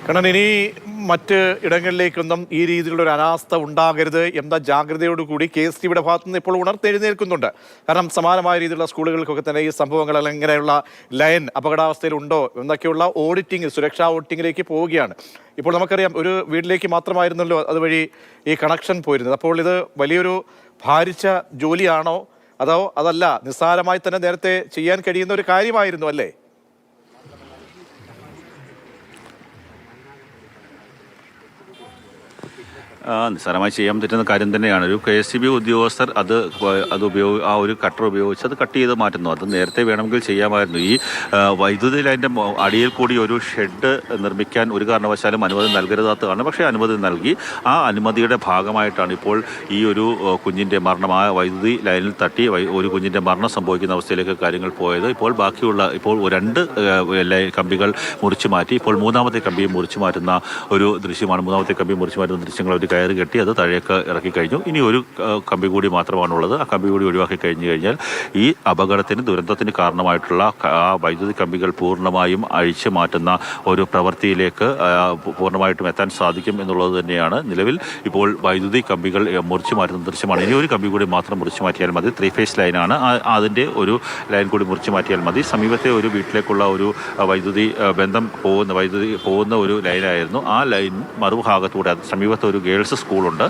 കാരണം ഇനി മറ്റ് ഇടങ്ങളിലേക്കൊന്നും ഈ രീതിയിലുള്ള ഒരു അനാസ്ഥ ഉണ്ടാകരുത് എന്ന ജാഗ്രതയോടുകൂടി KSTBയുടെ ഭാഗത്തു നിന്ന് ഇപ്പോൾ ഉണർത്തെഴുന്നേൽക്കുന്നുണ്ട്. കാരണം സമാനമായ രീതിയിലുള്ള സ്കൂളുകൾക്കൊക്കെ തന്നെ ഈ സംഭവങ്ങൾ അല്ലെങ്കിൽ ഇങ്ങനെയുള്ള ലൈൻ അപകടാവസ്ഥയിലുണ്ടോ എന്നൊക്കെയുള്ള ഓഡിറ്റിംഗ്, സുരക്ഷാ ഓഡിറ്റിങ്ങിലേക്ക് പോവുകയാണ്. ഇപ്പോൾ നമുക്കറിയാം, ഒരു വീട്ടിലേക്ക് മാത്രമായിരുന്നല്ലോ അതുവഴി ഈ കണക്ഷൻ പോയിരുന്നത്. അപ്പോൾ ഇത് വലിയൊരു ഭാരിച്ച ജോലിയാണോ അതല്ല നിസ്സാരമായി തന്നെ നേരത്തെ ചെയ്യാൻ കഴിയുന്ന ഒരു കാര്യമായിരുന്നു അല്ലേ? നിസ്സാരമായി ചെയ്യാൻ പറ്റുന്ന കാര്യം തന്നെയാണ്. ഒരു KSTB ഉദ്യോഗസ്ഥർ ആ ഒരു കട്ടർ ഉപയോഗിച്ച് അത് കട്ട് ചെയ്ത് മാറ്റുന്നു. അത് നേരത്തെ വേണമെങ്കിൽ ചെയ്യാമായിരുന്നു. ഈ വൈദ്യുതി ലൈൻ്റെ അടിയിൽ കൂടി ഒരു ഷെഡ് നിർമ്മിക്കാൻ ഒരു കാരണവശാലും അനുമതി നൽകരുതാത്തതാണ്. പക്ഷേ അനുമതി നൽകി. ആ അനുമതിയുടെ ഭാഗമായിട്ടാണ് ഇപ്പോൾ ഈ ഒരു കുഞ്ഞിൻ്റെ മരണമായ വൈദ്യുതി ലൈനിൽ തട്ടി ഒരു കുഞ്ഞിൻ്റെ മരണം സംഭവിക്കുന്ന അവസ്ഥയിലേക്ക് കാര്യങ്ങൾ പോയത്. ഇപ്പോൾ 2 കമ്പികൾ മുറിച്ചു മാറ്റി. ഇപ്പോൾ മൂന്നാമത്തെ കമ്പി മുറിച്ചു മാറ്റുന്ന ഒരു ദൃശ്യമാണ്. മൂന്നാമത്തെ കമ്പി മുറിച്ചു മാറ്റുന്ന ദൃശ്യങ്ങൾ അവർ കയറി കെട്ടി അത് താഴേക്ക് ഇറക്കി കഴിഞ്ഞു. ഇനി ഒരു കമ്പി കൂടി മാത്രമാണുള്ളത്. ആ കമ്പി കൂടി ഒഴിവാക്കി കഴിഞ്ഞു കഴിഞ്ഞാൽ ഈ ദുരന്തത്തിന് കാരണമായിട്ടുള്ള ആ വൈദ്യുതി കമ്പികൾ പൂർണ്ണമായും അഴിച്ചു മാറ്റുന്ന ഒരു പ്രവൃത്തിയിലേക്ക് പൂർണ്ണമായിട്ടും എത്താൻ സാധിക്കും എന്നുള്ളത് തന്നെയാണ്. നിലവിൽ ഇപ്പോൾ വൈദ്യുതി കമ്പികൾ മുറിച്ചു മാറ്റുന്ന ദൃശ്യമാണ്. ഇനി ഒരു കമ്പി കൂടി മാത്രം മുറിച്ചു മാറ്റിയാൽ മതി. 3 ഫേസ് ലൈനാണ്. അതിൻ്റെ ഒരു ലൈൻ കൂടി മുറിച്ചു മാറ്റിയാൽ മതി. സമീപത്തെ ഒരു വീട്ടിലേക്കുള്ള ഒരു വൈദ്യുതി പോകുന്ന ഒരു ലൈനായിരുന്നു. ആ ലൈൻ മറുഭാഗത്തൂടെ സമീപത്തെ ഒരു ഗേൾസ് സ്കൂളുണ്ട്.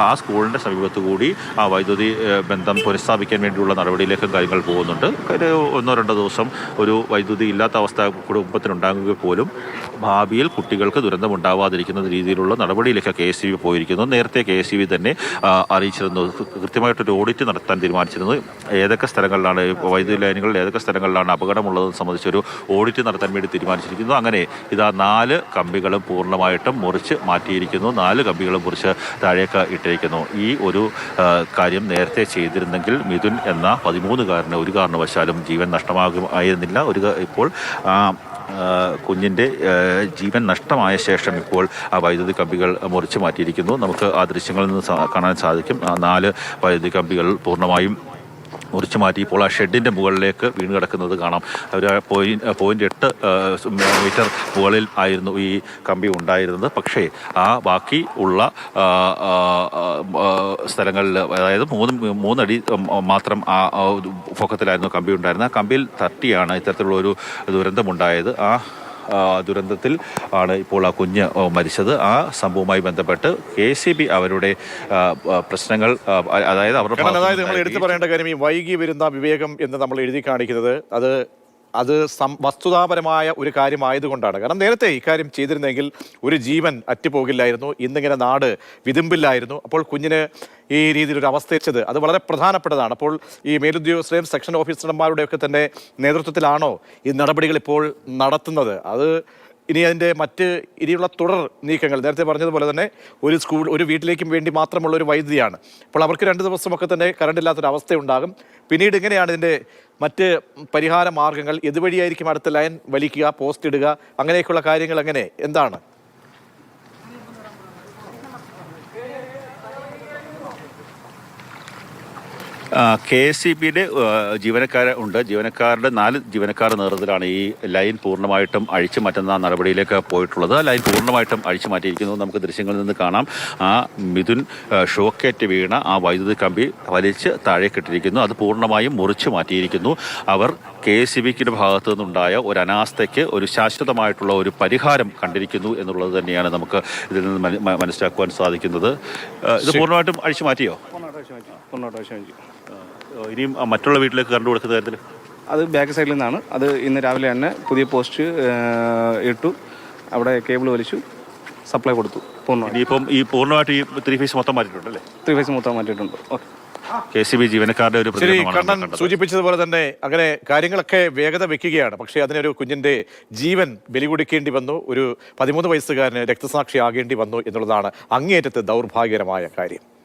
ആ സ്കൂളിൻ്റെ സമീപത്ത് കൂടി ആ വൈദ്യുതി ബന്ധം പുനഃസ്ഥാപിക്കാൻ വേണ്ടിയുള്ള നടപടിയിലേക്കും കാര്യങ്ങൾ പോകുന്നുണ്ട്. 1-2 ദിവസം ഒരു വൈദ്യുതി ഇല്ലാത്ത അവസ്ഥ കുടുംബത്തിനുണ്ടാകുക പോലും ഭാവിയിൽ കുട്ടികൾക്ക് ദുരന്തമുണ്ടാവാതിരിക്കുന്ന രീതിയിലുള്ള നടപടിയിലേക്ക് KSTB പോയിരിക്കുന്നു. നേരത്തെ KSTB തന്നെ അറിയിച്ചിരുന്നു, കൃത്യമായിട്ടൊരു ഓഡിറ്റ് നടത്താൻ തീരുമാനിച്ചിരുന്നു. ഏതൊക്കെ സ്ഥലങ്ങളിലാണ് വൈദ്യുതി ലൈനുകളിൽ ഏതൊക്കെ സ്ഥലങ്ങളിലാണ് അപകടമുള്ളതെന്ന് സംബന്ധിച്ചൊരു ഓഡിറ്റ് നടത്താൻ വേണ്ടി തീരുമാനിച്ചിരിക്കുന്നു. അങ്ങനെ 4 കമ്പികളും പൂർണ്ണമായിട്ടും മുറിച്ച് മാറ്റിയിരിക്കുന്നു. 4 കമ്പികളും കുറിച്ച് താഴേക്ക് ഇട്ടിരിക്കുന്നു. ഈ ഒരു കാര്യം നേരത്തെ ചെയ്തിരുന്നെങ്കിൽ മിഥുൻ എന്ന 13-കാരന് ഒരു കാരണവശാലും ജീവൻ നഷ്ടമാകുമായിരുന്നില്ല. ഇപ്പോൾ കുഞ്ഞിൻ്റെ ജീവൻ നഷ്ടമായ ശേഷം ഇപ്പോൾ ആ വൈദ്യുതി കമ്പികൾ മുറിച്ചു മാറ്റിയിരിക്കുന്നു. നമുക്ക് ആ ദൃശ്യങ്ങളിൽ നിന്ന് കാണാൻ സാധിക്കും. 4 വൈദ്യുതി കമ്പികൾ പൂർണ്ണമായും മുറിച്ചു മാറ്റി ഇപ്പോൾ ആ ഷെഡിൻ്റെ മുകളിലേക്ക് വീണ് കിടക്കുന്നത് കാണാം. ഒരു 0.8 മീറ്റർ മുകളിൽ ആയിരുന്നു ഈ കമ്പി ഉണ്ടായിരുന്നത്. പക്ഷേ ആ ബാക്കി ഉള്ള സ്ഥലങ്ങളിൽ, അതായത് 3 അടി മാത്രം ആ പൊക്കത്തിലായിരുന്നു കമ്പി ഉണ്ടായിരുന്നത്. ആ കമ്പിയിൽ തട്ടിയാണ് ഇത്തരത്തിലുള്ള ഒരു ദുരന്തമുണ്ടായത്. ദുരന്തത്തിൽ ആണ് ഇപ്പോൾ ആ കുഞ്ഞ് മരിച്ചത്. ആ സംഭവവുമായി ബന്ധപ്പെട്ട് KSTB അവരുടെ പ്രശ്നങ്ങൾ, അതായത് നമ്മൾ എടുത്തു പറയേണ്ട കാര്യം, ഈ വൈകി വരുന്ന വിവേകം എന്ന് നമ്മൾ എഴുതി കാണിക്കുന്നത് അത് വസ്തുതാപരമായ ഒരു കാര്യമായതുകൊണ്ടാണ്. കാരണം നേരത്തെ ഇക്കാര്യം ചെയ്തിരുന്നെങ്കിൽ ഒരു ജീവൻ അറ്റുപോകില്ലായിരുന്നു. ഇന്നിങ്ങനെ നാട് വിതുമ്പില്ലായിരുന്നു. അപ്പോൾ കുഞ്ഞിന് ഈ രീതിയിലൊരു അവസ്ഥ വെച്ചത് അത് വളരെ പ്രധാനപ്പെട്ടതാണ്. അപ്പോൾ ഈ മേലുദ്യോഗസ്ഥരെയും സെക്ഷൻ ഓഫീസർമാരുടെയൊക്കെ തന്നെ നേതൃത്വത്തിലാണോ ഈ നടപടികൾ ഇപ്പോൾ നടത്തുന്നത്? ഇനി അതിൻ്റെ ഇനിയുള്ള തുടർ നീക്കങ്ങൾ, നേരത്തെ പറഞ്ഞതുപോലെ തന്നെ ഒരു വീട്ടിലേക്കും വേണ്ടി മാത്രമുള്ള ഒരു വൈദ്യുതിയാണ്. അപ്പോൾ അവർക്ക് 2 ദിവസമൊക്കെ തന്നെ കറണ്ട് ഇല്ലാത്തൊരവസ്ഥയുണ്ടാകും. പിന്നീട് ഇങ്ങനെയാണ് ഇതിൻ്റെ മറ്റ് പരിഹാര മാർഗങ്ങൾ. ഇതുവഴിയായിരിക്കും അടുത്ത ലൈൻ വലിക്കുക, പോസ്റ്റ് ഇടുക, അങ്ങനെയൊക്കെയുള്ള കാര്യങ്ങൾ എന്താണ്? KSTBയുടെ ജീവനക്കാരുടെ 4 ജീവനക്കാരുടെ നേതൃത്വത്തിലാണ് ഈ ലൈൻ പൂർണ്ണമായിട്ടും അഴിച്ചു മാറ്റുന്ന നടപടിയിലേക്ക് പോയിട്ടുള്ളത്. ലൈൻ പൂർണ്ണമായിട്ടും അഴിച്ചു മാറ്റിയിരിക്കുന്നു. നമുക്ക് ദൃശ്യങ്ങളിൽ നിന്ന് കാണാം. ആ മിഥുൻ ഷോക്കേറ്റ് വീണ ആ വൈദ്യുതി കമ്പി വലിച്ച് താഴേക്കിട്ടിരിക്കുന്നു. അത് പൂർണ്ണമായും മുറിച്ചു മാറ്റിയിരിക്കുന്നു. അവർ KSTBയുടെ ഭാഗത്തു നിന്നുണ്ടായ ഒരു അനാസ്ഥയ്ക്ക് ഒരു ശാശ്വതമായിട്ടുള്ള ഒരു പരിഹാരം കണ്ടിരിക്കുന്നു എന്നുള്ളത് തന്നെയാണ് നമുക്ക് ഇതിൽ നിന്ന് മനസ്സിലാക്കുവാൻ സാധിക്കുന്നത്. ഇത് പൂർണ്ണമായിട്ടും അഴിച്ചു മാറ്റിയോ? ഇനിയും മറ്റുള്ള വീട്ടിലേക്ക് കറണ്ട് കൊടുക്കുന്ന കാര്യത്തിൽ അത് ബാക്ക് സൈഡിൽ നിന്നാണ്. അത് ഇന്ന് രാവിലെ തന്നെ പുതിയ പോസ്റ്റ് ഇട്ടു, അവിടെ കേബിൾ വലിച്ചു, സപ്ലൈ കൊടുത്തു. ഇനിയിപ്പം ഈ പൂർണ്ണമായിട്ട് ഈ 3 ഫേസ് മൊത്തം മാറ്റിയിട്ടുണ്ടല്ലേ? 3 ഫേസ് മൊത്തം മാറ്റിയിട്ടുണ്ട്. KSTB ജീവനക്കാരുടെ ഒരു കണ്ണൻ സൂചിപ്പിച്ചതുപോലെ തന്നെ അങ്ങനെ കാര്യങ്ങളൊക്കെ വേഗത വെക്കുകയാണ്. പക്ഷേ അതിനൊരു കുഞ്ഞിന്റെ ജീവൻ ബലി കൊടുക്കേണ്ടി വന്നു. ഒരു 13 വയസ്സുകാരന് രക്തസാക്ഷിയാകേണ്ടി വന്നു എന്നുള്ളതാണ് അങ്ങേയറ്റത്തെ ദൗർഭാഗ്യകരമായ കാര്യം.